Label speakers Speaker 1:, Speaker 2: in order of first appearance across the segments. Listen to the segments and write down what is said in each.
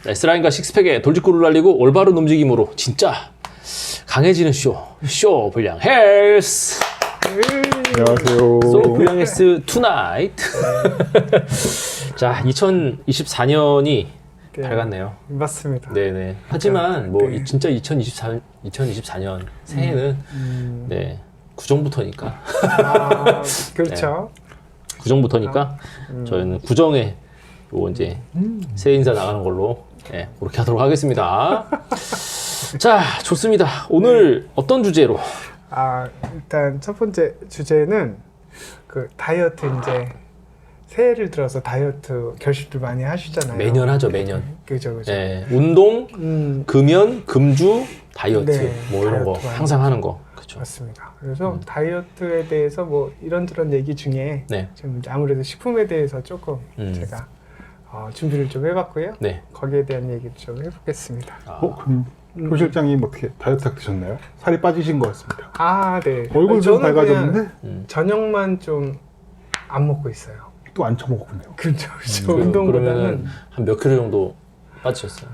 Speaker 1: S라인과 식스팩에 돌직구를 날리고 올바른 움직임으로 진짜 강해지는 쇼 불량 헬스.
Speaker 2: 안녕하세요.
Speaker 1: So 불량 헬스 투나잇. 자, 2024년이
Speaker 3: 네,
Speaker 1: 밝았네요.
Speaker 3: 맞습니다.
Speaker 1: 네네. 하지만 뭐
Speaker 3: 네.
Speaker 1: 진짜 2024년 새해는 네 구정부터니까.
Speaker 3: 아, 그렇죠.
Speaker 1: 구정부터니까 저희는 구정에 요 이제 새해 인사 나가는 걸로 네, 그렇게 하도록 하겠습니다. 자, 좋습니다. 오늘 어떤 주제로?
Speaker 3: 아, 일단 첫 번째 주제는 그 다이어트 이제 새해를 들어서 다이어트 결심들 많이 하시잖아요.
Speaker 1: 매년 하죠, 매년.
Speaker 3: 그죠.
Speaker 1: 네, 운동, 금연, 금주, 다이어트
Speaker 3: 네,
Speaker 1: 뭐 이런 거
Speaker 3: 다이어트 많이
Speaker 1: 항상 하는 거. 그렇죠.
Speaker 3: 맞습니다. 그래서 다이어트에 대해서 뭐 이런저런 얘기 중에
Speaker 1: 네.
Speaker 3: 좀 아무래도 식품에 대해서 조금 제가 준비를 좀 해봤고요.
Speaker 1: 네.
Speaker 3: 거기에 대한 얘기를 좀 해보겠습니다.
Speaker 2: 그럼 조 실장님 어떻게 다이어트 드셨나요? 살이 빠지신 것 같습니다.
Speaker 3: 아, 네.
Speaker 2: 얼굴 좀
Speaker 3: 저는 그냥
Speaker 2: 밝아졌는데
Speaker 3: 저녁만 좀 안 먹고 있어요.
Speaker 2: 또 안 처먹었군요.
Speaker 3: 그렇죠. 운동보다는
Speaker 1: 그러면 한 몇 킬로 정도 빠지셨어요?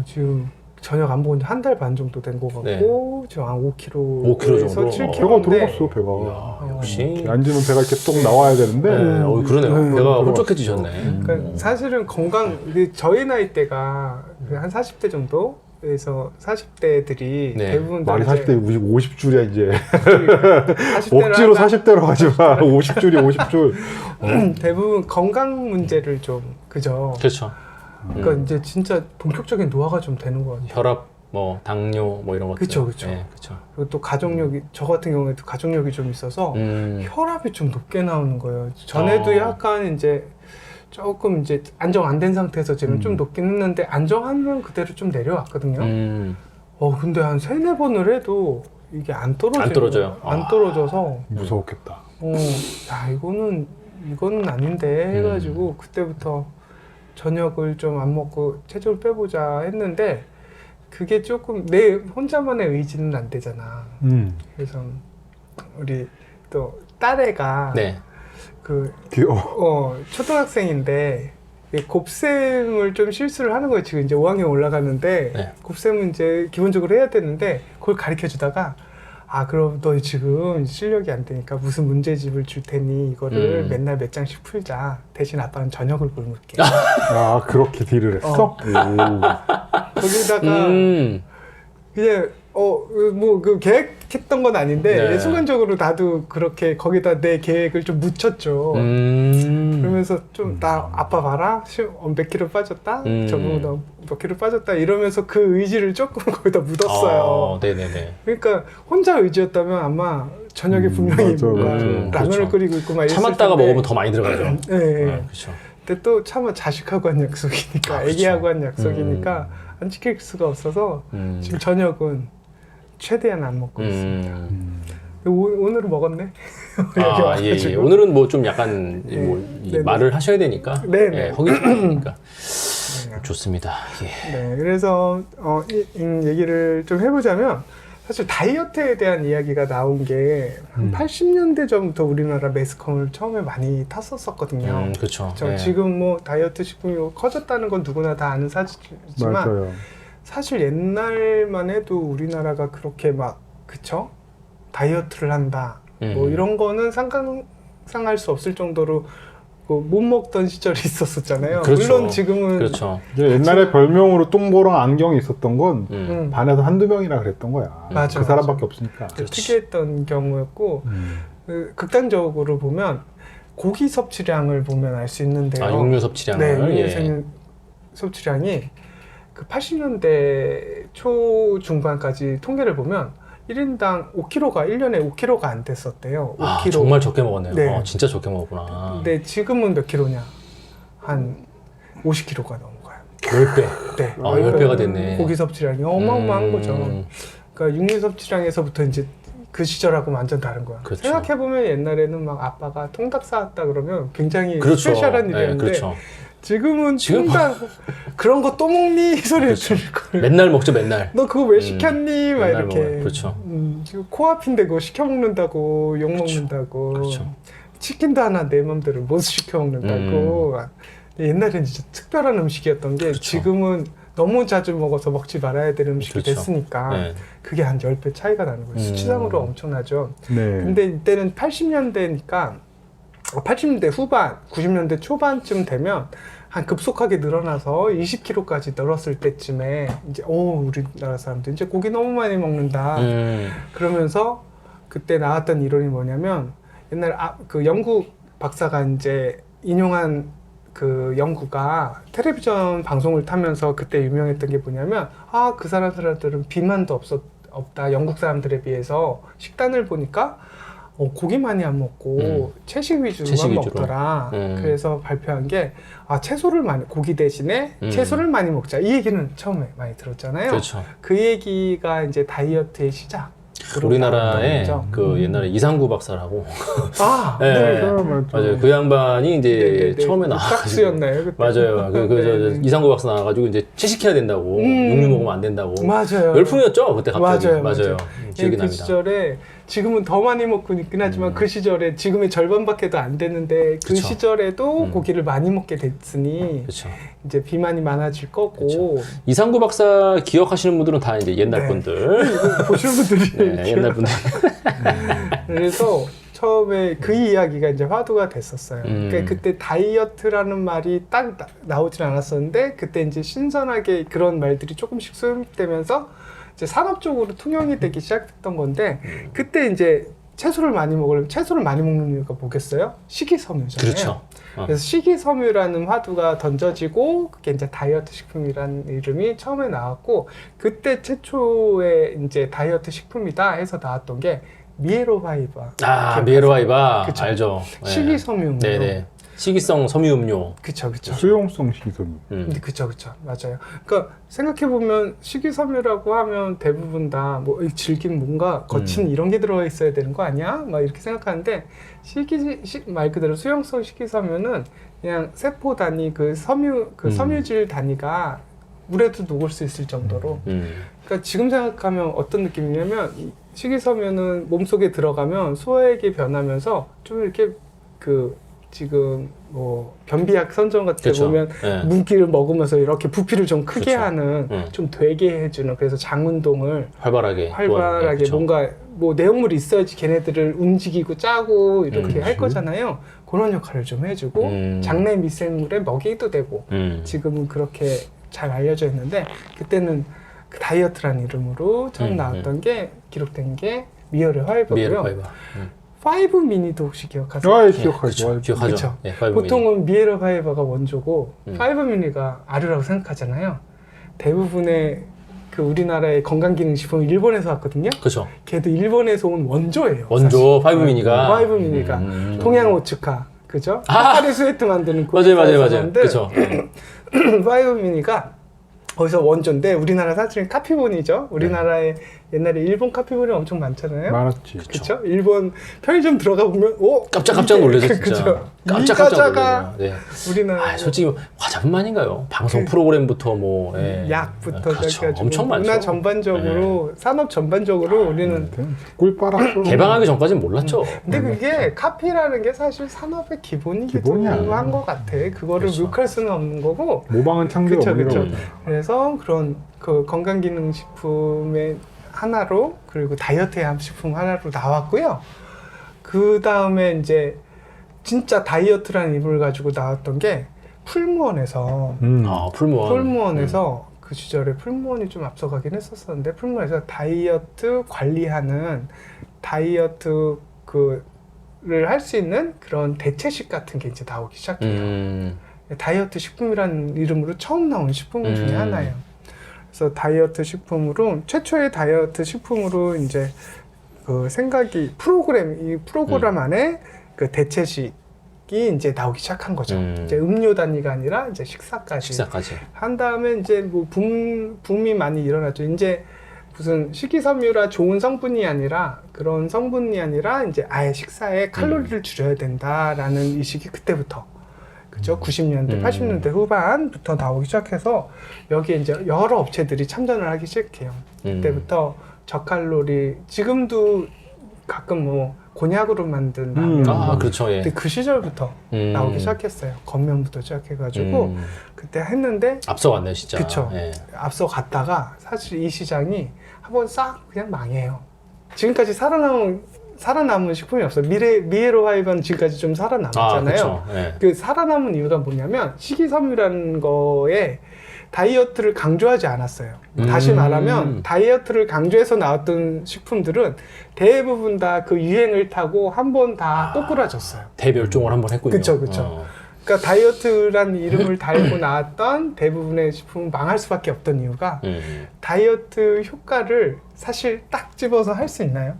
Speaker 3: 지금 저녁 안 먹은 지 한 달 반 정도 된 것 같고
Speaker 1: 네.
Speaker 3: 지금 한
Speaker 1: 5kg
Speaker 3: 5kg에서
Speaker 1: 정도?
Speaker 3: 7kg.
Speaker 2: 배가 들어갔어, 배가.
Speaker 1: 이야, 역시.
Speaker 2: 앉으면 배가 이렇게 똑 나와야 되는데.
Speaker 1: 네, 그러네요. 배가
Speaker 2: 들어갔어요.
Speaker 1: 홀쭉해지셨네.
Speaker 3: 그러니까 사실은 건강, 저희 나이 대가 한 40대 정도에서 40대들이
Speaker 1: 네.
Speaker 3: 대부분
Speaker 2: 말이 40대 50줄이야 이제.
Speaker 3: 40대로
Speaker 2: 억지로 40대로 가지 마. 50줄이 50줄.
Speaker 3: 대부분 건강 문제를 좀 그죠.
Speaker 1: 그렇죠.
Speaker 3: 그러니까 이제 진짜 본격적인 노화가 좀 되는 것 같아요.
Speaker 1: 혈압, 뭐 당뇨, 뭐 이런 것들.
Speaker 3: 그쵸, 그쵸.
Speaker 1: 네, 그렇죠.
Speaker 3: 그리고 또 가족력이 저 같은 경우에도 가족력이 좀 있어서 혈압이 좀 높게 나오는 거예요. 전에도 약간 이제 조금 이제 안정 안 된 상태에서 지금 좀 높긴 했는데 안정하면 그대로 좀 내려왔거든요. 근데 한 3-4번을 해도 이게 안 떨어져요.
Speaker 1: 안 떨어져요.
Speaker 3: 안 떨어져서
Speaker 2: 무서웠겠다.
Speaker 3: 야 이거는 아닌데 해가지고 그때부터 저녁을 좀 안 먹고 체중을 빼보자 했는데 그게 조금 내 혼자만의 의지는 안 되잖아. 그래서 우리 또 딸애가
Speaker 1: 네.
Speaker 3: 그
Speaker 2: 귀여워.
Speaker 3: 초등학생인데 곱셈을 좀 실수를 하는 거예요. 지금 이제 5학년 올라가는데
Speaker 1: 네.
Speaker 3: 곱셈은 이제 기본적으로 해야 되는데 그걸 가르쳐 주다가 그럼 너 지금 실력이 안 되니까 무슨 문제집을 줄 테니 이거를 맨날 몇 장씩 풀자. 대신 아빠는 저녁을 굶을게.
Speaker 2: 그렇게 딜을 했어?
Speaker 3: 거기다가 그냥 뭐 그 계획했던 건 아닌데
Speaker 1: 네.
Speaker 3: 순간적으로 나도 그렇게 거기다 내 계획을 좀 묻혔죠. 그러면서 좀 나 아빠 봐라 몇 킬로 빠졌다 저보다 몇 킬로 빠졌다 이러면서 그 의지를 조금 거기다 묻었어요.
Speaker 1: 네네네.
Speaker 3: 그러니까 혼자 의지였다면 아마 저녁에 분명히
Speaker 2: 맞아,
Speaker 3: 뭔가
Speaker 2: 맞아.
Speaker 3: 라면을
Speaker 1: 그렇죠.
Speaker 3: 끓이고 있고 막 이랬을
Speaker 1: 참았다가
Speaker 3: 텐데.
Speaker 1: 먹으면 더 많이 들어가죠.
Speaker 3: 네.
Speaker 1: 그렇죠.
Speaker 3: 근데 또 차마 자식하고 한 약속이니까
Speaker 1: 그렇죠.
Speaker 3: 애기하고 한 약속이니까 안 지킬 수가 없어서 지금 저녁은 최대한 안 먹고 있습니다. 오늘은 먹었네. 여기 와가지고.
Speaker 1: 예. 오늘은 뭐 좀 약간 뭐
Speaker 3: 네네.
Speaker 1: 말을 하셔야 되니까.
Speaker 3: 네네.
Speaker 1: 예, 허기니까. 좋습니다. 예.
Speaker 3: 네, 그래서 이 얘기를 좀 해보자면 사실 다이어트에 대한 이야기가 나온 게 한 80년대 전부터 우리나라 매스컴을 처음에 많이 탔었거든요.
Speaker 1: 그렇죠. 예.
Speaker 3: 지금 뭐 다이어트 식품이 커졌다는 건 누구나 다 아는 사실이지만
Speaker 2: 맞아요.
Speaker 3: 사실 옛날만 해도 우리나라가 그렇게 막 그쵸? 다이어트를 한다 뭐 이런 거는 상상할 수 없을 정도로 못 먹던 시절이 있었었잖아요.
Speaker 1: 그렇죠.
Speaker 3: 물론 지금은
Speaker 1: 그렇죠.
Speaker 2: 옛날에 별명으로 똥보랑 안경이 있었던 건 반에서 한두 명이라 그랬던 거야.
Speaker 3: 맞아,
Speaker 2: 그 사람밖에 없으니까.
Speaker 3: 특이했던 경우였고 극단적으로 보면 고기 섭취량을 보면 알 수 있는데요.
Speaker 1: 육류 섭취량을.
Speaker 3: 네, 육류 섭취량이 그 80년대 초중반까지 통계를 보면 1인당 5kg가 1년에 5kg가 안 됐었대요. 5kg.
Speaker 1: 정말 적게 먹었네요.
Speaker 3: 네.
Speaker 1: 진짜 적게 먹었구나.
Speaker 3: 근데 지금은 몇 킬로냐? 한 50kg가 넘어가요.
Speaker 1: 10배.
Speaker 3: 네.
Speaker 1: 10배가 됐네.
Speaker 3: 고기 섭취량이 어마어마한 거죠. 그러니까 육류 섭취량에서부터 이제 그 시절하고 완전 다른 거야.
Speaker 1: 그렇죠.
Speaker 3: 생각해보면 옛날에는 막 아빠가 통닭 사왔다 그러면 굉장히
Speaker 1: 그렇죠.
Speaker 3: 스페셜한 일이었는데
Speaker 1: 그렇죠.
Speaker 3: 지금은 통닭 그런 거 또 먹니? 소리를
Speaker 1: 그렇죠.
Speaker 3: 들을 거예요.
Speaker 1: 맨날 먹죠, 맨날.
Speaker 3: 너 그거 왜 시켰니? 막
Speaker 1: 맨날
Speaker 3: 이렇게.
Speaker 1: 먹어요. 그렇죠.
Speaker 3: 지금 코앞인데 그거 시켜 먹는다고 욕 먹는다고.
Speaker 1: 그렇죠.
Speaker 3: 치킨도 하나 내 맘대로 못 시켜 먹는다고. 옛날에는 진짜 특별한 음식이었던 게
Speaker 1: 그렇죠.
Speaker 3: 지금은 너무 자주 먹어서 먹지 말아야 되는 음식이
Speaker 1: 그렇죠.
Speaker 3: 됐으니까
Speaker 1: 네.
Speaker 3: 그게 한 10배 차이가 나는 거예요. 수치상으로 엄청나죠.
Speaker 2: 네.
Speaker 3: 근데 이때는 80년대니까 80년대 후반, 90년대 초반쯤 되면 한 급속하게 늘어나서 20kg까지 늘었을 때쯤에 이제 우리나라 사람들 이제 고기 너무 많이 먹는다. 그러면서 그때 나왔던 이론이 뭐냐면 옛날 그 영국 박사가 이제 인용한 그 연구가 텔레비전 방송을 타면서 그때 유명했던 게 뭐냐면 그 사람들은 비만도 없다. 영국 사람들에 비해서 식단을 보니까 고기 많이 안 먹고 채식 위주로만 먹더라. 그래서 발표한 게 채소를 많이 고기 대신에 채소를 많이 먹자. 이 얘기는 처음에 많이 들었잖아요.
Speaker 1: 그렇죠.
Speaker 3: 그 얘기가 이제 다이어트의 시작.
Speaker 1: 우리나라에 그 옛날에 이상구 박사라고
Speaker 3: 네.
Speaker 2: 네.
Speaker 1: 맞아요. 그 양반이 이제
Speaker 3: 네네네.
Speaker 1: 처음에 나와가지고
Speaker 3: 싹수였나요? 그때?
Speaker 1: 맞아요. 저 이상구 박사 나와가지고 이제 채식해야 된다고 육류 먹으면 안 된다고
Speaker 3: 맞아요.
Speaker 1: 열풍이었죠 그때 갑자기.
Speaker 3: 맞아요.
Speaker 1: 기억이
Speaker 3: 그
Speaker 1: 납니다.
Speaker 3: 시절에 지금은 더 많이 먹고 있긴 하지만 그 시절에 지금의 절반밖에도 안 됐는데 그
Speaker 1: 그쵸.
Speaker 3: 시절에도 고기를 많이 먹게 됐으니
Speaker 1: 그렇죠.
Speaker 3: 이제 비만이 많아질 거고
Speaker 1: 이상구 박사 기억하시는 분들은 다 이제 옛날
Speaker 3: 네.
Speaker 1: 분들.
Speaker 3: 이거 보시는 분들이
Speaker 1: 네, 옛날 분들.
Speaker 3: 그래서 처음에 그 이야기가 이제 화두가 됐었어요. 그러니까 그때 다이어트라는 말이 딱 나오진 않았었는데 그때 이제 신선하게 그런 말들이 조금씩 수용되면서 이제 산업적으로 통용이 되기 시작했던 건데 그때 이제 채소를 많이 먹으려면 채소를 많이 먹는 이유가 뭐겠어요? 식이섬유잖아요.
Speaker 1: 그렇죠.
Speaker 3: 그래서 식이섬유라는 화두가 던져지고 그게 이제 다이어트 식품이라는 이름이 처음에 나왔고 그때 최초의 이제 다이어트 식품이다 해서 나왔던 게 미에로바이바.
Speaker 1: 미에로바이바
Speaker 3: 그쵸.
Speaker 1: 알죠.
Speaker 3: 식이섬유.
Speaker 1: 네네. 식이성 섬유음료.
Speaker 3: 그쵸.
Speaker 2: 수용성 식이섬유.
Speaker 3: 그쵸. 맞아요. 그러니까 생각해보면 식이섬유라고 하면 대부분 다 뭐 질긴 뭔가 거친 이런 게 들어가 있어야 되는 거 아니야? 막 이렇게 생각하는데 말 그대로 수용성 식이섬유는 그냥 세포 단위 그 섬유질 단위가 물에도 녹을 수 있을 정도로 그러니까 지금 생각하면 어떤 느낌이냐면 이 식이섬유는 몸속에 들어가면 소화액이 변하면서 좀 이렇게 지금 뭐 변비약 선전 같은 데
Speaker 1: 그쵸.
Speaker 3: 보면
Speaker 1: 네.
Speaker 3: 물기를 먹으면서 이렇게 부피를 좀 크게
Speaker 1: 그쵸.
Speaker 3: 하는 좀 되게 해주는 그래서 장 운동을
Speaker 1: 활발하게
Speaker 3: 활발하게
Speaker 1: 그쵸.
Speaker 3: 뭔가 뭐 내용물이 있어야지 걔네들을 움직이고 짜고 이렇게 할 거잖아요. 그런 역할을 좀 해주고 장내 미생물에 먹이도 되고 지금은 그렇게 잘 알려져 있는데 그때는 그 다이어트라는 이름으로 처음 나왔던 게 기록된 게 미에로바이바고요.
Speaker 1: 미에로바이바.
Speaker 3: 5 미니도 혹시 기억하세요?
Speaker 2: 기억하죠.
Speaker 1: 기억하죠.
Speaker 3: 그쵸.
Speaker 1: 네, 5 미니.
Speaker 3: 보통은 미에로바이바가 원조고 5 미니가 아류라고 생각하잖아요. 대부분의 그 우리나라의 건강기능식품은 일본에서 왔거든요.
Speaker 1: 그렇죠.
Speaker 3: 걔도 일본에서 온 원조예요.
Speaker 1: 원조 5 미니가.
Speaker 3: 5 미니가 동양 오츠카 그죠? 파리 스웨트 만드는
Speaker 1: 맞아요. 그렇죠.
Speaker 3: 5 미니가 거기서 원조인데 우리나라 사실은 카피본이죠. 우리나라에 옛날에 일본 카피본이 엄청 많잖아요.
Speaker 2: 많았지.
Speaker 3: 그렇죠? 일본 편의점 들어가 보면
Speaker 1: 깜짝 놀라죠 진짜.
Speaker 3: 그죠?
Speaker 1: 깜짝
Speaker 3: 이과자가
Speaker 1: 놀라요. 네.
Speaker 3: 우리나라
Speaker 1: 솔직히 화장만인가요? 방송 프로그램부터 뭐
Speaker 3: 약부터
Speaker 1: 그렇죠.
Speaker 3: 시작해가지고
Speaker 1: 엄청 많죠.
Speaker 3: 문화 전반적으로 산업 전반적으로 우리는
Speaker 2: 꿀 빨았어.
Speaker 1: 개방하기 전까지는 몰랐죠.
Speaker 3: 근데 그게 카피라는 게 사실 산업의 기본이기도
Speaker 2: 기본이야.
Speaker 3: 한 것 같아. 그거를
Speaker 1: 그렇죠.
Speaker 3: 묵할 수는 없는 거고.
Speaker 2: 모방은 창조의
Speaker 3: 그쵸.
Speaker 2: 어머니라고.
Speaker 3: 그래서 그런 그 건강기능식품의 하나로 그리고 다이어트의 식품 하나로 나왔고요. 그 다음에 이제 진짜 다이어트라는 이름을 가지고 나왔던 게 풀무원에서
Speaker 1: 풀무원.
Speaker 3: 풀무원에서 그 시절에 풀무원이 좀 앞서가긴 했었었는데 풀무원에서 다이어트 관리하는 다이어트 그를 할 수 있는 그런 대체식 같은 게 이제 나오기 시작해요. 다이어트 식품이라는 이름으로 처음 나온 식품 중에 하나예요. 그래서 다이어트 식품으로 최초의 다이어트 식품으로 이제 그 생각이 이 프로그램 안에 그 대체식이 이제 나오기 시작한 거죠. 이제 음료 단위가 아니라 이제 식사까지 한 다음에 이제 뭐 붐이 많이 일어났죠. 이제 무슨 식이섬유라 좋은 성분이 아니라 그런 성분이 아니라 이제 아예 식사에 칼로리를 줄여야 된다라는 의식이 그때부터 그죠? 90년대, 80년대 후반부터 나오기 시작해서 여기에 이제 여러 업체들이 참전을 하기 시작해요. 그때부터 저칼로리, 지금도 가끔 뭐 곤약으로 만든 라면.
Speaker 1: 아, 그렇죠. 예.
Speaker 3: 근데 그 시절부터 나오기 시작했어요. 겉면부터 시작해가지고 그때 했는데
Speaker 1: 앞서갔네 진짜.
Speaker 3: 그쵸.
Speaker 1: 예.
Speaker 3: 앞서 갔다가 사실 이 시장이 한번 싹 그냥 망해요. 지금까지 살아남은 식품이 없어요. 미에로 하이브는 지금까지 좀 살아남았잖아요.
Speaker 1: 그렇죠. 예.
Speaker 3: 그 살아남은 이유가 뭐냐면 식이섬유라는 거에 다이어트를 강조하지 않았어요. 다시 말하면 다이어트를 강조해서 나왔던 식품들은 대부분 다 그 유행을 타고 한 번 다 꼬꾸라졌어요.
Speaker 1: 대멸종을 한번 했군요.
Speaker 3: 그쵸. 그러니까 다이어트란 이름을 달고 나왔던 대부분의 식품은 망할 수밖에 없던 이유가 다이어트 효과를 사실 딱 집어서 할 수 있나요?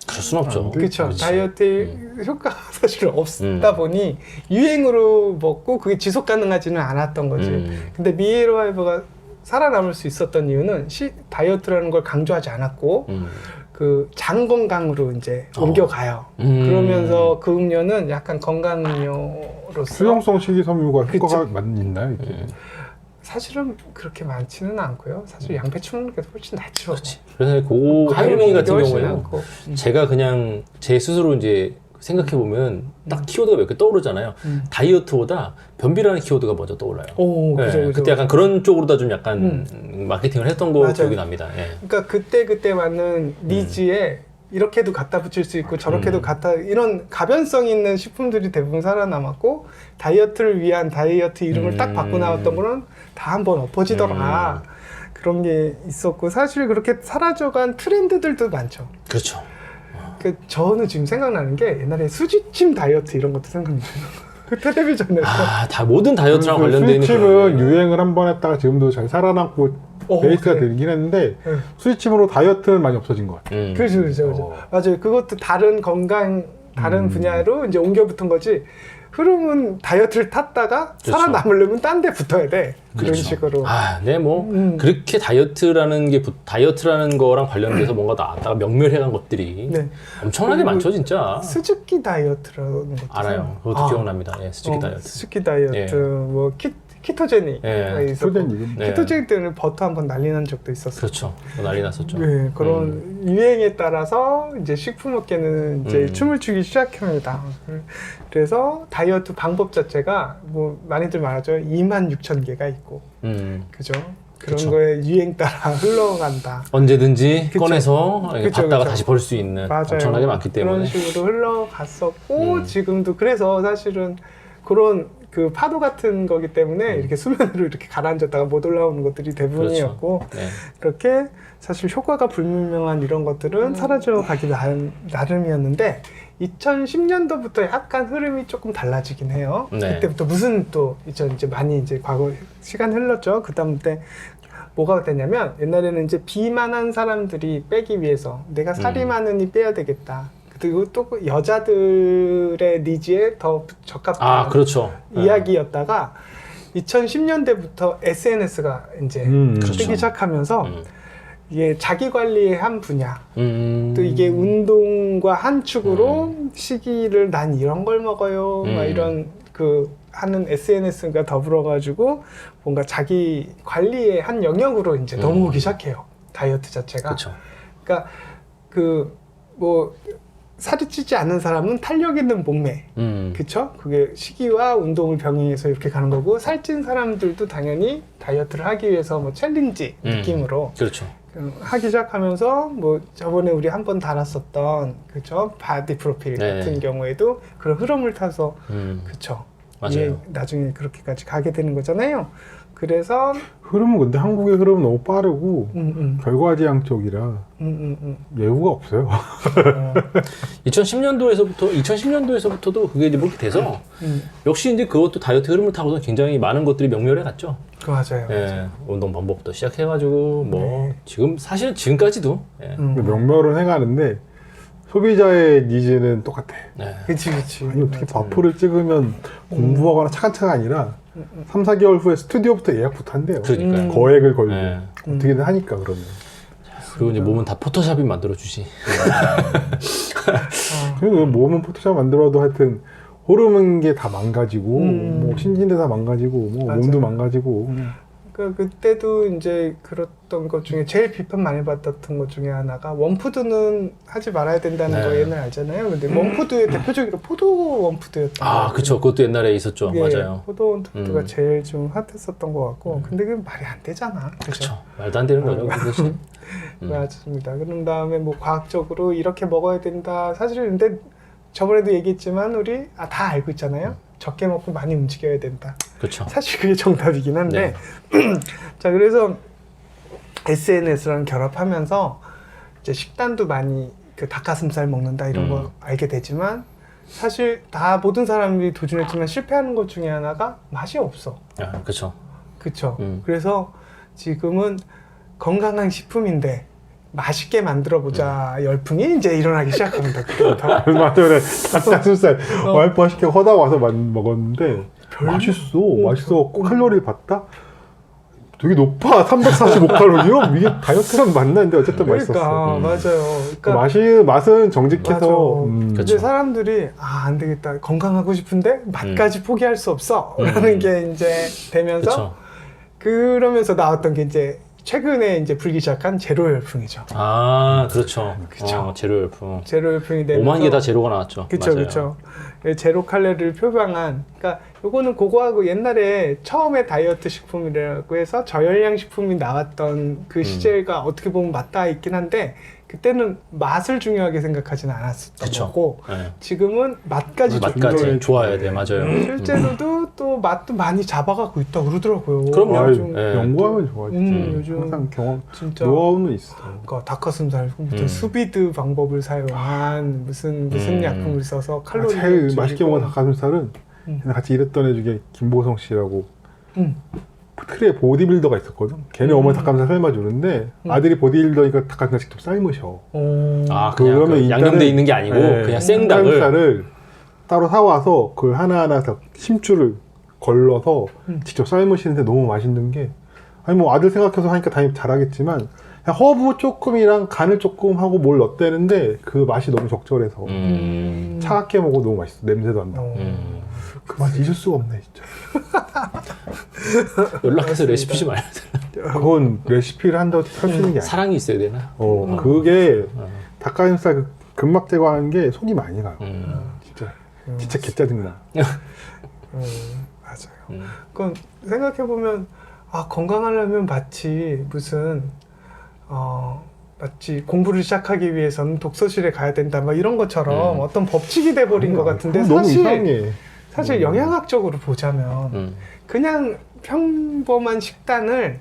Speaker 1: 그럴 순 없죠.
Speaker 3: 그렇죠.
Speaker 1: 그렇지.
Speaker 3: 다이어트 효과가 사실 없다 보니 유행으로 먹고 그게 지속 가능하지는 않았던 거지. 근데 미에로 하이버가 살아남을 수 있었던 이유는 다이어트라는 걸 강조하지 않았고 그 장 건강으로 이제 옮겨가요. 그러면서 그 음료는 약간 건강 음료로서
Speaker 2: 수용성 식이섬유가 효과가 있나요? 이게?
Speaker 3: 사실은 그렇게 많지는 않고요. 사실 양배추 먹는 게 훨씬 낫죠.
Speaker 1: 그렇지. 그래서 그 하이미 같은
Speaker 3: 훨씬
Speaker 1: 경우에는
Speaker 3: 않고.
Speaker 1: 제가 그냥 제 스스로 이제 생각해 보면 딱 키워드가 몇 개 떠오르잖아요. 다이어트보다 변비라는 키워드가 먼저 떠올라요.
Speaker 3: 오,
Speaker 1: 예,
Speaker 3: 그죠.
Speaker 1: 그때 약간 그런 쪽으로 좀 약간 마케팅을 했던 거
Speaker 3: 맞아요.
Speaker 1: 기억이 납니다. 예.
Speaker 3: 그러니까 그때 맞는 니즈에 이렇게도 갖다 붙일 수 있고 저렇게도 이런 가변성 있는 식품들이 대부분 살아남았고 다이어트를 위한 다이어트 이름을 딱 바꿔 나왔던 거는 다 한번 엎어지더라. 그런 게 있었고 사실 그렇게 사라져간 트렌드들도 많죠.
Speaker 1: 그렇죠.
Speaker 3: 그 저는 지금 생각나는 게 옛날에 수지침 다이어트 이런 것도 생각나요. 그 텔레비전에서
Speaker 1: 다 모든 다이어트랑 관련돼 있는
Speaker 2: 수지침은 유행을 한 번 했다가 지금도 잘 살아남고 베이스가
Speaker 3: 그래.
Speaker 2: 되긴 했는데 수지침으로 다이어트는 많이 없어진 것 같아요.
Speaker 3: 그렇죠. 맞아요. 그것도 다른 분야로 이제 옮겨 붙은 거지. 흐름은 다이어트를 탔다가
Speaker 1: 그렇죠.
Speaker 3: 살아남으려면 딴 데 붙어야 돼. 그런
Speaker 1: 그렇죠.
Speaker 3: 식으로.
Speaker 1: 네, 뭐 그렇게 다이어트라는 거랑 관련돼서 뭔가 나왔다가 명멸해간 것들이
Speaker 3: 네.
Speaker 1: 엄청나게 많죠, 진짜.
Speaker 3: 스즈키 다이어트라는 것도
Speaker 1: 알아요. 그것도 기억납니다. 예, 스즈키 다이어트.
Speaker 3: 스즈키 다이어트,
Speaker 1: 예.
Speaker 3: 뭐 키토제닉
Speaker 1: 예.
Speaker 3: 있었고
Speaker 2: 키토제닉.
Speaker 1: 네.
Speaker 3: 키토제닉 때는 버터 한번 난리 난 적도 있었어요.
Speaker 1: 그렇죠. 난리 났었죠.
Speaker 3: 네, 그런 유행에 따라서 이제 식품업계는 이제 춤을 추기 시작합니다. 그래서 다이어트 방법 자체가 뭐 많이들 말하죠. 26,000개가 있고, 그죠? 그런
Speaker 1: 그쵸.
Speaker 3: 거에 유행 따라 흘러간다.
Speaker 1: 언제든지
Speaker 3: 그쵸.
Speaker 1: 꺼내서
Speaker 3: 그쵸,
Speaker 1: 받다가
Speaker 3: 그쵸.
Speaker 1: 다시 버릴 수 있는
Speaker 3: 맞아요.
Speaker 1: 엄청나게 많기 때문에.
Speaker 3: 그런 식으로 흘러갔었고 지금도 그래서 사실은 그런 그 파도 같은 거기 때문에 이렇게 수면으로 이렇게 가라앉았다가 못 올라오는 것들이 대부분이었고
Speaker 1: 네.
Speaker 3: 그렇게 사실 효과가 불분명한 이런 것들은 사라져가기 나름이었는데 2010년도부터 약간 흐름이 조금 달라지긴 해요.
Speaker 1: 네.
Speaker 3: 그때부터 무슨 또 이제 많이 이제 과거 시간 흘렀죠. 그다음 때 뭐가 됐냐면 옛날에는 이제 비만한 사람들이 빼기 위해서 내가 살이 많으니 빼야 되겠다. 그리고 또 여자들의 니즈에 더 적합한
Speaker 1: 그렇죠.
Speaker 3: 이야기였다가 2010년대부터 SNS가 이제 뜨기
Speaker 1: 그렇죠.
Speaker 3: 시작하면서 이게 자기 관리의 한 분야
Speaker 1: 또
Speaker 3: 또 이게 운동과 한 축으로 시기를 난 이런 걸 먹어요 막 이런 그 하는 SNS가 더불어가지고 뭔가 자기 관리의 한 영역으로 이제 넘어오기 시작해요. 다이어트 자체가.
Speaker 1: 그렇죠.
Speaker 3: 그러니까 그 뭐 살이 찌지 않는 사람은 탄력 있는 몸매, 그쵸? 그게 식이와 운동을 병행해서 이렇게 가는 거고 살찐 사람들도 당연히 다이어트를 하기 위해서 뭐 챌린지 느낌으로
Speaker 1: 그렇죠.
Speaker 3: 하기 시작하면서 뭐 저번에 우리 한번 달았었던 그쵸? 바디 프로필
Speaker 1: 네.
Speaker 3: 같은 경우에도 그런 흐름을 타서 그쵸?
Speaker 1: 맞아요.
Speaker 3: 이게 나중에 그렇게까지 가게 되는 거잖아요. 그래서
Speaker 2: 흐름은 근데 한국의 흐름은 너무 빠르고 결과지향적이라 예우가 없어요.
Speaker 1: 2010년도에서부터도 그게 이제 그렇게 돼서 역시 이제 그것도 다이어트 흐름을 타고서 굉장히 많은 것들이 명멸해 갔죠.
Speaker 3: 맞아요.
Speaker 1: 예, 운동 방법부터 시작해가지고 뭐 지금 사실 지금까지도 예.
Speaker 2: 명멸은 해가는데 소비자의 니즈는 똑같아.
Speaker 1: 네.
Speaker 3: 그치.
Speaker 2: 아니 어떻게 바프를 찍으면 공부하거나 차근차가 아니라 3, 4개월 후에 스튜디오부터 예약부터 한대요.
Speaker 1: 그러니까요.
Speaker 2: 거액을 걸고
Speaker 1: 네.
Speaker 2: 어떻게든 하니까 그러면.
Speaker 1: 그리고 이제 몸은 다 포토샵이 만들어 주지.
Speaker 2: 그리고 몸은 포토샵 만들어도 하여튼 호르몬 게 다 망가지고 뭐 신진대 다 망가지고 뭐
Speaker 3: 맞아요.
Speaker 2: 몸도 망가지고
Speaker 3: 그러니까 그때도 이제 그랬던 것 중에 제일 비판 많이 받았던 것 중에 하나가 원푸드는 하지 말아야 된다는
Speaker 1: 네.
Speaker 3: 거 옛날 알잖아요. 근데 원푸드의 대표적으로 포도 원푸드였던
Speaker 1: 아,
Speaker 3: 거예요.
Speaker 1: 그쵸. 그것도 옛날에 있었죠.
Speaker 3: 예,
Speaker 1: 맞아요.
Speaker 3: 포도 원푸드가
Speaker 1: 음.
Speaker 3: 제일 좀 핫했었던 것 같고, 근데 그게 말이 안 되잖아.
Speaker 1: 그쵸. 말도 안 되는 거죠. 그것이.
Speaker 3: 맞습니다. 그런 다음에 뭐 과학적으로 이렇게 먹어야 된다. 사실은 근데 저번에도 얘기했지만 우리 다 알고 있잖아요. 적게 먹고 많이 움직여야 된다.
Speaker 1: 그쵸.
Speaker 3: 사실 그게 정답이긴 한데 자, 그래서 SNS랑 결합하면서 이제 식단도 많이 그 닭가슴살 먹는다 이런 거 알게 되지만 사실 다 모든 사람들이 도전했지만 실패하는 것 중에 하나가 맛이 없어.
Speaker 1: 아, 그쵸.
Speaker 3: 그쵸? 그래서 지금은 건강한 식품인데 맛있게 만들어보자 열풍이 이제 일어나기 시작합니다. 그때부터.
Speaker 2: 얼마 전에 닭가슴살 와이프가 시켜 허다 와서 먹었는데 맛있어. 칼로리를 봤다? 되게 높아. 345칼로리요? 이게 다이어트랑 맞나는데 어쨌든
Speaker 3: 그러니까
Speaker 2: 맛있었어.
Speaker 3: 맞아요. 그러니까
Speaker 2: 맛은 정직해서
Speaker 3: 근데
Speaker 1: 그쵸.
Speaker 3: 사람들이 안 되겠다. 건강하고 싶은데 맛까지 포기할 수 없어. 라는 게 이제 되면서
Speaker 1: 그쵸.
Speaker 3: 그러면서 나왔던 게 이제 최근에 이제 불기 시작한 제로 열풍이죠.
Speaker 1: 아, 그렇죠.
Speaker 3: 그쵸.
Speaker 1: 제로 열풍.
Speaker 3: 제로 열풍이 되면서
Speaker 1: 5만 개 다 제로가 나왔죠.
Speaker 3: 그쵸,
Speaker 1: 맞아요.
Speaker 3: 그쵸. 제로 칼로리를 표방한, 그러니까 요거는 그거하고 옛날에 처음에 다이어트 식품이라고 해서 저열량 식품이 나왔던 그 시제가 어떻게 보면 맞닿아 있긴 한데 그때는 맛을 중요하게 생각하지는 않았었던
Speaker 1: 그쵸.
Speaker 3: 거고
Speaker 1: 네.
Speaker 3: 지금은 맛까지
Speaker 1: 맛까지 좋아야 돼. 맞아요.
Speaker 3: 실제로도 또 맛도 많이 잡아가고 있다고 그러더라고요.
Speaker 1: 그럼요.
Speaker 3: 요즘,
Speaker 1: 네.
Speaker 2: 연구하면 좋아지.
Speaker 3: 요즘
Speaker 2: 항상 경험,
Speaker 3: 진짜
Speaker 2: 노하우는 있어.
Speaker 3: 그러니까 닭가슴살 무슨 수비드 방법을 사용한 무슨 약품을 써서 칼로리를
Speaker 2: 제일
Speaker 3: 줄이고.
Speaker 2: 맛있게 먹은 닭가슴살은 같이 일했던 애 중에 김보성 씨라고 틀에 보디빌더가 있었거든. 걔네 어머니 닭가슴살 삶아주는데 아들이 보디빌더니까 닭가슴살 직접 삶으셔.
Speaker 1: 아, 그냥
Speaker 2: 그러면
Speaker 1: 그 양념돼
Speaker 2: 일단은,
Speaker 1: 있는 게 아니고
Speaker 2: 네,
Speaker 1: 그냥 생닭을.
Speaker 2: 닭가슴살을 따로 사와서 그걸 하나하나 다 심줄을 걸러서 직접 삶으시는데 너무 맛있는 게 아니 뭐 아들 생각해서 하니까 당연히 잘하겠지만 그냥 허브 조금이랑 간을 조금 하고 뭘 넣었대는데 그 맛이 너무 적절해서 차갑게 먹어도 너무 맛있어. 냄새도 안 나고. 그 맛 잊을 수가 없네 진짜.
Speaker 1: 연락해서 레시피 좀 알려줘.
Speaker 2: 그건 레시피를 한다고 펼치는 게 아니야.
Speaker 1: 사랑이 있어야 되나?
Speaker 2: 그게 닭가슴살 그 근막 제거하는 게 손이 많이 가요. 진짜 개짜증나.
Speaker 3: 맞아요. 그건 생각해보면 아 건강하려면 마치 무슨 마치 공부를 시작하기 위해서는 독서실에 가야 된다 막 이런 것처럼 어떤 법칙이 돼버린 것 같은데
Speaker 2: 그건 너무 이상해.
Speaker 3: 사실 영양학적으로 보자면 그냥 평범한 식단을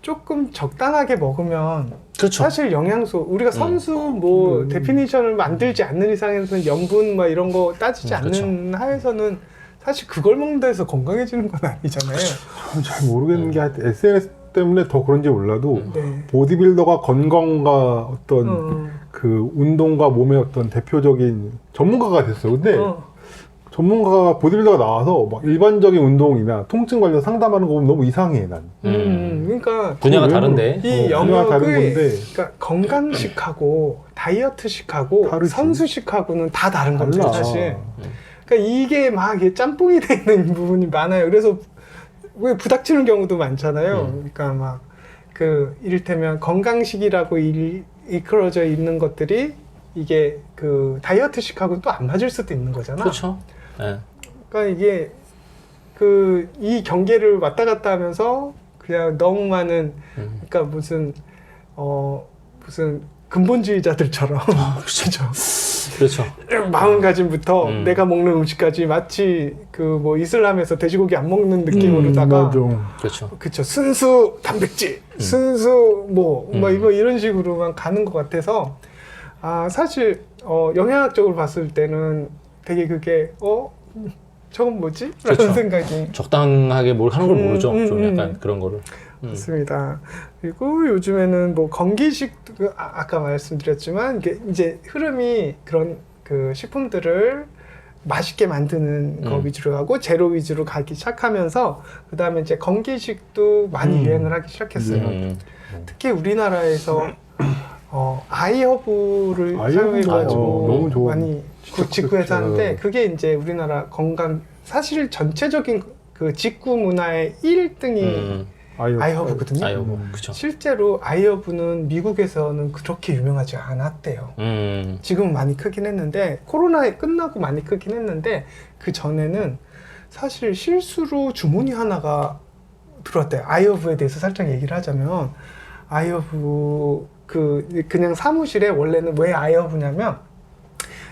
Speaker 3: 조금 적당하게 먹으면
Speaker 1: 그렇죠.
Speaker 3: 사실 영양소 우리가 선수 뭐 데피니션을 만들지 않는 이상에서는 염분 막 이런 거 따지지 않는 하에서는 사실 그걸 먹는다 해서 건강해지는 건 아니잖아요.
Speaker 2: 저는 잘 모르겠는 게 하여튼 SNS 때문에 더 그런지 몰라도
Speaker 3: 네.
Speaker 2: 보디빌더가 건강과 어떤 그 운동과 몸의 어떤 대표적인 전문가가 됐어요. 근데 전문가가 보디빌더가 나와서 막 일반적인 운동이나 통증 관련 상담하는 거 보면 너무 이상해 난.
Speaker 3: 그러니까
Speaker 1: 분야가 다른데.
Speaker 3: 이
Speaker 2: 분야가 다른
Speaker 3: 영역이
Speaker 2: 건데
Speaker 3: 그러니까 건강식하고 다이어트식하고
Speaker 2: 다르지.
Speaker 3: 선수식하고는 다 다른 겁니다
Speaker 2: 달라.
Speaker 3: 사실. 그러니까 이게 막 이게 짬뽕이 돼 있는 부분이 많아요. 그래서 왜 부닥치는 경우도 많잖아요. 그러니까 막 그 이를테면 건강식이라고 이끌어져 있는 것들이 이게 그 다이어트식하고 또 안 맞을 수도 있는 거잖아.
Speaker 1: 그렇죠. 네.
Speaker 3: 그러니까 이게 그 이 경계를 왔다 갔다 하면서 그냥 너무 많은 그러니까 무슨 근본주의자들처럼 그렇죠.
Speaker 1: 그렇죠.
Speaker 3: 마음가짐부터 내가 먹는 음식까지 마치 그 뭐 이슬람에서 돼지고기 안 먹는 느낌으로다가
Speaker 1: 그렇죠.
Speaker 3: 그쵸 순수 단백질, 순수 뭐 이런 식으로만 가는 것 같아서 아 사실 영양학적으로 봤을 때는 되게 그게 저건 뭐지? 라는
Speaker 1: 그렇죠.
Speaker 3: 생각이
Speaker 1: 적당하게 뭘 하는 걸 모르죠. 좀 약간 그런 거를.
Speaker 3: 맞습니다. 그리고 요즘에는 뭐 건기식 아까 말씀드렸지만 이게 이제 흐름이 그런 그 식품들을 맛있게 만드는 거 위주로 하고 제로 위주로 가기 시작하면서 그 다음에 이제 건기식도 많이 유행을 하기 시작했어요. 특히 우리나라에서 아이허브를 사용해가지고
Speaker 2: 너무 좋아.
Speaker 3: 많이 직구해서 하는데 그게 이제 우리나라 건강 사실 전체적인 그 직구 문화의 1등이 아이허브거든요.
Speaker 1: 아이허브, 그쵸.
Speaker 3: 실제로 아이허브는 미국에서는 그렇게 유명하지 않았대요. 지금은 많이 크긴 했는데 코로나 끝나고 많이 크긴 했는데 그 전에는 사실 실수로 주문이 하나가 들어왔대요. 아이허브에 대해서 살짝 얘기를 하자면 아이허브 그냥 사무실에 원래는 왜 아이허브냐면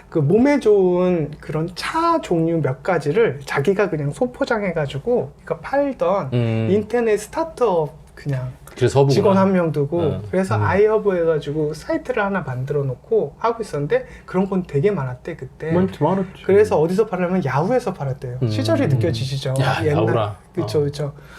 Speaker 3: 그 몸에 좋은 그런 차 종류 몇 가지를 자기가 그냥 소포장해가지고 팔던 인터넷 스타트업 그냥
Speaker 1: 그래서 허브구나.
Speaker 3: 직원 한 명 두고 그래서 아이허브 해가지고 사이트를 하나 만들어 놓고 하고 있었는데 그런 건 되게 많았대 그때.
Speaker 2: 많지.
Speaker 3: 그래서 어디서 팔려면 야후에서 팔았대요. 시절이 느껴지시죠?
Speaker 1: 야, 야후라.
Speaker 3: 그쵸.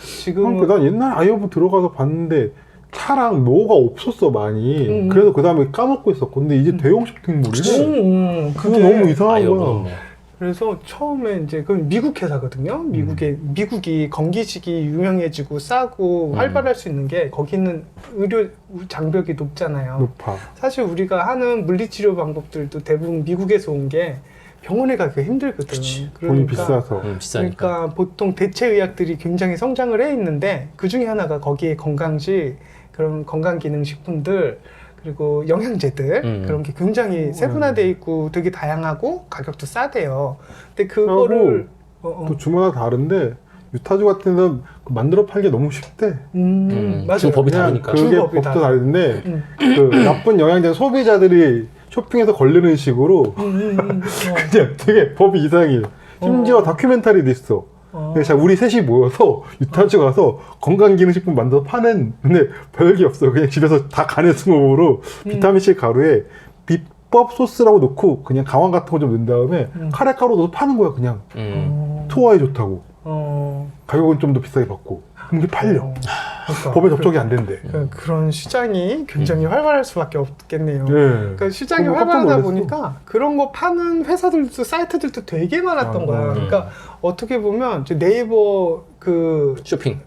Speaker 3: 지금은
Speaker 2: 난 옛날 아이허브 들어가서 봤는데 차랑 뭐가 없었어 많이. 그래서 그 다음에 까먹고 있었고 근데 이제 대형 쇼핑몰이래. 그거 너무 이상한
Speaker 1: 아이허브
Speaker 2: 거야.
Speaker 1: 없네.
Speaker 3: 그래서 처음에 이제 그 미국 회사거든요. 미국이 건기식이 유명해지고 싸고 활발할 수 있는 게 거기는 의료 장벽이 높잖아요.
Speaker 2: 높아.
Speaker 3: 사실 우리가 하는 물리치료 방법들도 대부분 미국에서 온 게 병원에 가기가 힘들거든.
Speaker 1: 그치.
Speaker 2: 돈이 비싸서.
Speaker 1: 비싸니까.
Speaker 3: 그러니까 보통 대체 의학들이 굉장히 성장을 해 있는데 그 중에 하나가 거기에 건강식 그런 건강기능식품들 그리고 영양제들 그런 게 굉장히 세분화되어 있고 되게 다양하고 가격도 싸대요. 근데 그거를
Speaker 2: 또 주마다 다른데 유타주 같은 데는 만들어 팔기 너무 쉽대.
Speaker 3: 맞아요.
Speaker 1: 주 법이
Speaker 2: 그냥
Speaker 1: 다르니까.
Speaker 2: 그게
Speaker 3: 주법이
Speaker 2: 법도 다른데
Speaker 3: 음.
Speaker 2: 그 나쁜 영양제 소비자들이 쇼핑에서 걸리는 식으로 그냥 되게 법이 이상해요. 심지어 다큐멘터리도 있어. 그래서 우리 셋이 모여서 유타주 가서 건강기능식품 만들어서 파는 근데 별게 없어. 그냥 집에서 다 간의 수목으로 비타민C 가루에 비법 소스라고 넣고 그냥 강황 같은 거 좀 넣은 다음에 카레가루 넣어서 파는 거야 그냥. 소화에 좋다고. 가격은 좀 더 비싸게 받고. 그게 팔려.
Speaker 3: 그러니까.
Speaker 2: 법에 접촉이 안 된대.
Speaker 3: 그런 시장이 굉장히 활발할 수밖에 없겠네요.
Speaker 2: 네.
Speaker 3: 그러니까 시장이
Speaker 2: 깜짝
Speaker 3: 활발하다
Speaker 2: 놀랐어.
Speaker 3: 보니까 그런 거 파는 회사들도 사이트들도 되게 많았던 거야. 그러니까 어떻게 보면 이제 네이버 그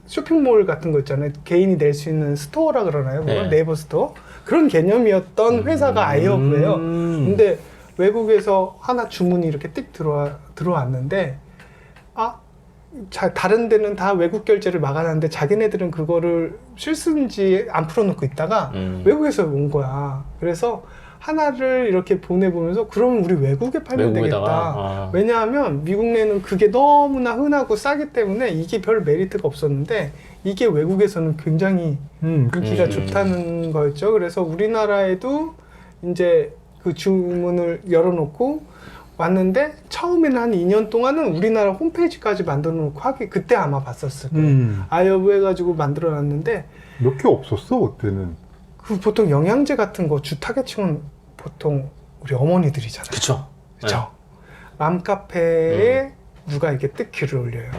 Speaker 3: 쇼핑몰 같은 거 있잖아요. 개인이 낼 수 있는 스토어라 그러나요?
Speaker 1: 네.
Speaker 3: 네이버 스토어 그런 개념이었던 회사가 아이허브예요. 근데 외국에서 하나 주문이 이렇게 띡 들어왔는데 다른 데는 다 외국 결제를 막아놨는데 자기네들은 그거를 실수인지 안 풀어놓고 있다가 외국에서 온 거야. 그래서 하나를 이렇게 보내보면서 그럼 우리 외국에 팔면 되겠다. 왜냐하면 미국 내는 그게 너무나 흔하고 싸기 때문에 이게 별 메리트가 없었는데 이게 외국에서는 굉장히 인기가 좋다는 거였죠. 그래서 우리나라에도 이제 그 주문을 열어놓고 왔는데 처음에는 한 2년 동안은 우리나라 홈페이지까지 만들어 놓고 그때 아마 봤었을 거예요. 아이허브 해가지고 만들어 놨는데
Speaker 2: 몇 개 없었어 그때는.
Speaker 3: 그 보통 영양제 같은 거 주 타겟층은 보통 우리 어머니들이잖아요.
Speaker 1: 그쵸.
Speaker 3: 그쵸. 맘카페에 누가 이렇게 뜩 글을 올려요.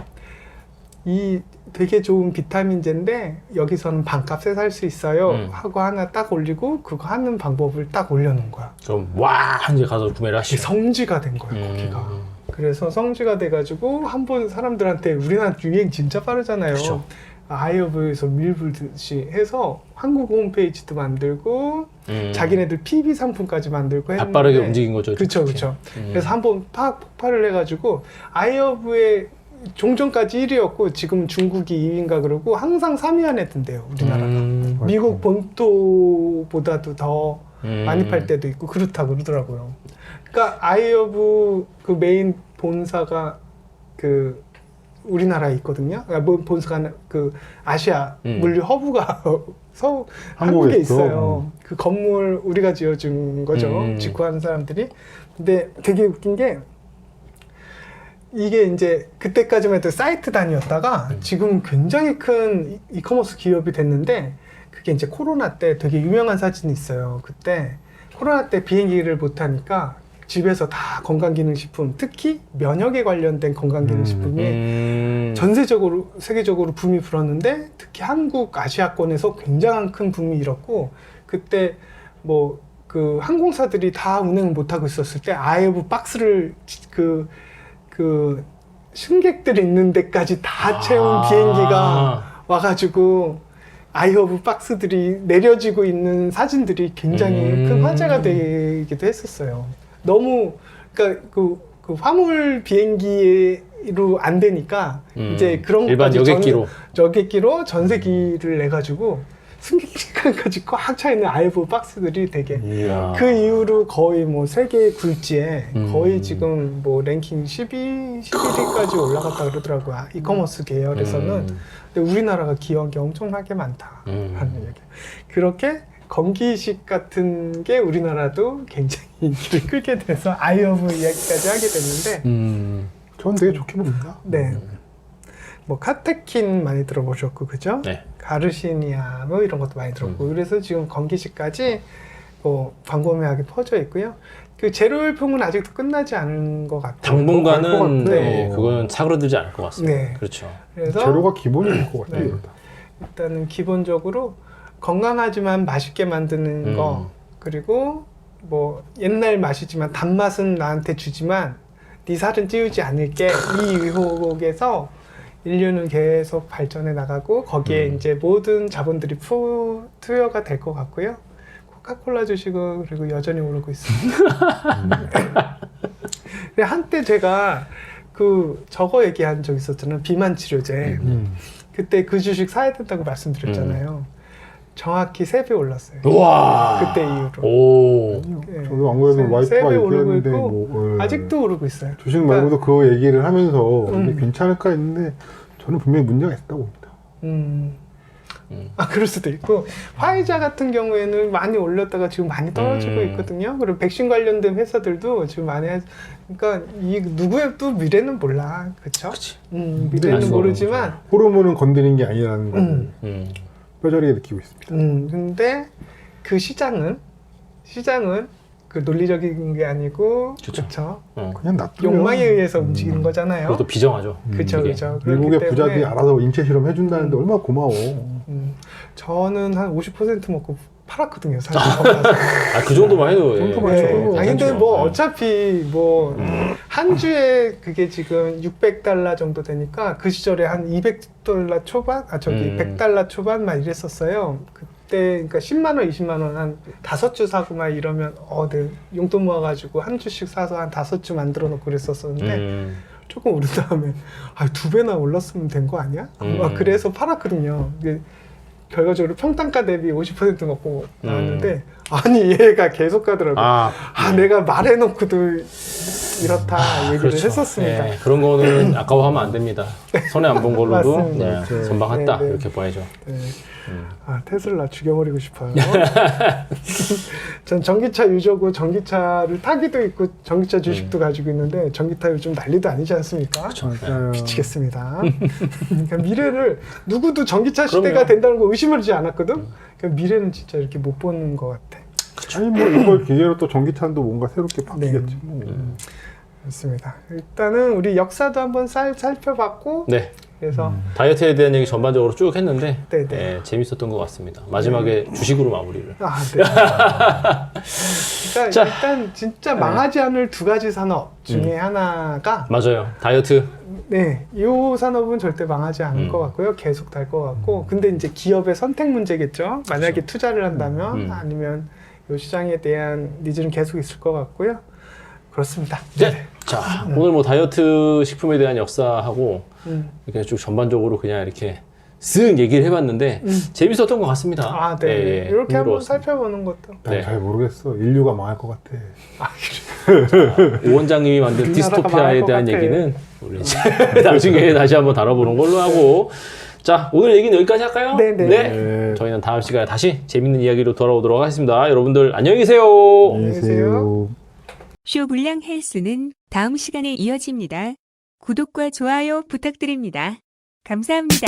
Speaker 3: 이 되게 좋은 비타민제인데 여기서는 반값에 살 수 있어요 하고 하나 딱 올리고 그거 하는 방법을 딱 올려놓은 거야.
Speaker 1: 그럼 와 이제 가서 구매를 하시죠.
Speaker 3: 성지가 된 거예요 거기가. 그래서 성지가 돼가지고 한번 사람들한테 우리나라 유행 진짜 빠르잖아요.
Speaker 1: 그쵸.
Speaker 3: 아이허브에서 밀불듯이 해서 한국 홈페이지도 만들고 자기네들 PB 상품까지 만들고 했는데
Speaker 1: 빠르게 움직인 거죠.
Speaker 3: 그쵸. 그래서 한번 팍 폭발을 해가지고 아이허브의 종전까지 1위였고 지금 중국이 2위인가 그러고 항상 3위 안에 든대요 우리나라가. 미국 본토보다도 더 많이 팔 때도 있고 그렇다고 그러더라고요. 그러니까 아이허브 그 메인 본사가 그 우리나라에 있거든요. 그러니까 본사가 그 아시아 물류 허브가 한국에 있어요. 그 건물 우리가 지어준 거죠. 직구하는 사람들이. 근데 되게 웃긴 게 이게 이제 그때까지만 해도 사이트 단위였다가 지금 굉장히 큰 이커머스 기업이 됐는데 그게 이제 코로나 때 되게 유명한 사진이 있어요. 그때 코로나 때 비행기를 못 타니까 집에서 다 건강기능식품, 특히 면역에 관련된 건강기능식품이 전세적으로 세계적으로 붐이 불었는데 특히 한국 아시아권에서 굉장한 큰 붐이 일었고 그때 뭐 그 항공사들이 다 운행을 못 하고 있었을 때 아이허브 박스를 그 승객들이 있는 데까지 다 채운 비행기가 와가지고 아이허브 박스들이 내려지고 있는 사진들이 굉장히 큰 화제가 되기도 했었어요. 너무 그러니까 그 화물 비행기에 전세기로 안 되니까 이제 그런
Speaker 1: 일반
Speaker 3: 것까지
Speaker 1: 여객기로.
Speaker 3: 여객기로 전세기를 내 가지고 승객칸까지 꽉 차 있는 알부 박스들이 되게
Speaker 1: 이야.
Speaker 3: 그 이후로 거의 뭐 세계 굴지에 거의
Speaker 1: 음.
Speaker 3: 지금 뭐 랭킹 11위까지 올라갔다 그러더라고요. 이커머스 계열에서는. 근데 우리나라가 기여한 게 엄청나게 많다라는 얘기. 그렇게 건기식 같은 게 우리나라도 굉장히 인기를 끌게 돼서 아이오브 이야기까지 하게 됐는데
Speaker 2: 전 되게 좋게 봅니다.
Speaker 3: 네. 뭐 카테킨 많이 들어보셨고 그죠?
Speaker 1: 네.
Speaker 3: 가르시니아 뭐 이런 것도 많이 들었고 그래서 지금 건기식까지 뭐 광범위하게 퍼져 있고요. 그 제로율풍은 아직도 끝나지 않은 것 같아요.
Speaker 1: 당분간은
Speaker 2: 것 같아요.
Speaker 1: 네, 그거는 차그러들지 않을 것 같습니다.
Speaker 3: 네.
Speaker 1: 그렇죠.
Speaker 3: 그래서
Speaker 2: 재료가 기본이 될 것 같아요.
Speaker 3: 네.
Speaker 2: 이러다.
Speaker 3: 일단은 기본적으로 건강하지만 맛있게 만드는 거 그리고 뭐 옛날 맛이지만 단맛은 나한테 주지만 네 살은 찌우지 않을게 이 의혹에서 인류는 계속 발전해 나가고 거기에 이제 모든 자본들이 투여가 될 것 같고요. 코카콜라 주식은 그리고 여전히 오르고 있습니다. 근데 한때 제가 그 저거 얘기한 적 있었잖아요. 비만 치료제. 그때 그 주식 사야 된다고 말씀드렸잖아요. 정확히 3배 올랐어요.
Speaker 1: 우와.
Speaker 3: 그때 이후로.
Speaker 1: 오.
Speaker 3: 네.
Speaker 2: 저도 안 그래도 와이프가
Speaker 3: 세배 오르고
Speaker 2: 얘기했는데
Speaker 3: 있고
Speaker 2: 뭐,
Speaker 3: 아직도 오르고 있어요.
Speaker 2: 주식 말고도 그 얘기를 하면서 이게
Speaker 3: 음.
Speaker 2: 괜찮을까 했는데 저는 분명히 문제가 있다고 봅니다.
Speaker 3: 아, 그럴 수도 있고 화이자 같은 경우에는 많이 올렸다가 지금 많이 떨어지고 있거든요. 그리고 백신 관련된 회사들도 지금 많이 그러니까 이 누구의 또 미래는 몰라, 그렇죠? 미래는
Speaker 1: 알수
Speaker 3: 모르지만
Speaker 2: 호르몬은 건드린 게 아니라는 걸 뼈저리게 느끼고 있습니다.
Speaker 3: 근데 그 시장은 그 논리적인 게 아니고 그렇죠.
Speaker 2: 그냥 놔두면
Speaker 3: 욕망에 의해서 움직이는 거잖아요.
Speaker 1: 그것도 비정하죠.
Speaker 3: 그렇죠,
Speaker 1: 이게.
Speaker 3: 그렇죠.
Speaker 2: 미국의 부자들이 알아서 인체 실험 해준다는데 얼마나 고마워.
Speaker 3: 저는 한 50% 먹고 팔았거든요, 사실.
Speaker 1: 아, 그 정도만 해도. 예.
Speaker 2: 정도
Speaker 3: 네.
Speaker 2: 맞죠.
Speaker 3: 아니 근데
Speaker 1: 괜찮죠.
Speaker 3: 뭐
Speaker 1: 네.
Speaker 3: 어차피 뭐 한 주에 그게 지금 $600 정도 되니까 그 시절에 한 $200 초반? $100 초반 막 이랬었어요. 그때 그러니까 10만 원, 20만 원 한 5주 사고 막 이러면 네, 용돈 모아가지고 한 주씩 사서 한 5주 만들어 놓고 그랬었었는데 조금 오른 다음에 2배나 올랐으면 된 거 아니야? 막 그래서 팔았거든요. 결과적으로 평단가 대비 50% 먹고 나왔는데 아니 얘가 계속 가더라고요. 내가 말해놓고도 이렇다 얘기를
Speaker 1: 그렇죠.
Speaker 3: 했었습니다.
Speaker 1: 예, 그런 거는 아까워하면 안 됩니다. 손해 안 본 걸로도
Speaker 3: 맞습니다.
Speaker 1: 네, 선방했다
Speaker 3: 네, 네.
Speaker 1: 이렇게 봐야죠.
Speaker 3: 네. 테슬라 죽여버리고 싶어요. 전 전기차 유저고 전기차를 타기도 있고 전기차 주식도 가지고 있는데 전기차 요즘 난리도 아니지 않습니까?
Speaker 2: 맞아요.
Speaker 3: 미치겠습니다. 그러니까 미래를 누구도 전기차 시대가
Speaker 1: 그럼요.
Speaker 3: 된다는 거 의심하지 않았거든. 그러니까 미래는 진짜 이렇게 못 보는 것 같아.
Speaker 2: 아니 뭐 이걸 기계로 또 전기차도 뭔가 새롭게 바뀌겠지. 뭐.
Speaker 3: 그렇습니다. 일단은 우리 역사도 한번 살펴봤고
Speaker 1: 네.
Speaker 3: 그래서
Speaker 1: 다이어트에 대한 얘기 전반적으로 쭉 했는데
Speaker 3: 네.
Speaker 1: 예, 재밌었던 것 같습니다. 마지막에 주식으로 마무리를.
Speaker 3: 네. 그러니까
Speaker 1: 자.
Speaker 3: 일단 진짜 망하지 않을 두 가지 산업 중에 하나가
Speaker 1: 맞아요. 다이어트.
Speaker 3: 네, 이 산업은 절대 망하지 않을 것 같고요. 계속 될 것 같고. 근데 이제 기업의 선택 문제겠죠. 만약에 투자를 한다면 아니면 이 시장에 대한 니즈는 계속 있을 것 같고요. 그렇습니다.
Speaker 1: 네. 자, 오늘 뭐 다이어트 식품에 대한 역사하고 이렇게 쭉 전반적으로 그냥 이렇게 쓱 얘기를 해봤는데 재밌었던 것 같습니다.
Speaker 3: 네.
Speaker 1: 예, 예,
Speaker 3: 이렇게 한번
Speaker 1: 흥미로웠습니다.
Speaker 3: 살펴보는 것도.
Speaker 2: 난
Speaker 1: 네.
Speaker 2: 잘 모르겠어. 인류가 망할 것 같아.
Speaker 1: 오 원장님이 만든
Speaker 3: 우리나라가
Speaker 1: 디스토피아에
Speaker 3: 망할 것
Speaker 1: 대한
Speaker 3: 같아.
Speaker 1: 얘기는 우리 이제 나중에 다시 한번 다뤄보는 걸로 하고 자, 오늘 얘기는 여기까지 할까요?
Speaker 3: 네네.
Speaker 2: 네.
Speaker 1: 저희는 다음 시간에 다시 재밌는 이야기로 돌아오도록 하겠습니다. 여러분들 안녕히 계세요.
Speaker 2: 안녕히 계세요.
Speaker 4: 쇼불량 헬스는 다음 시간에 이어집니다. 구독과 좋아요 부탁드립니다. 감사합니다.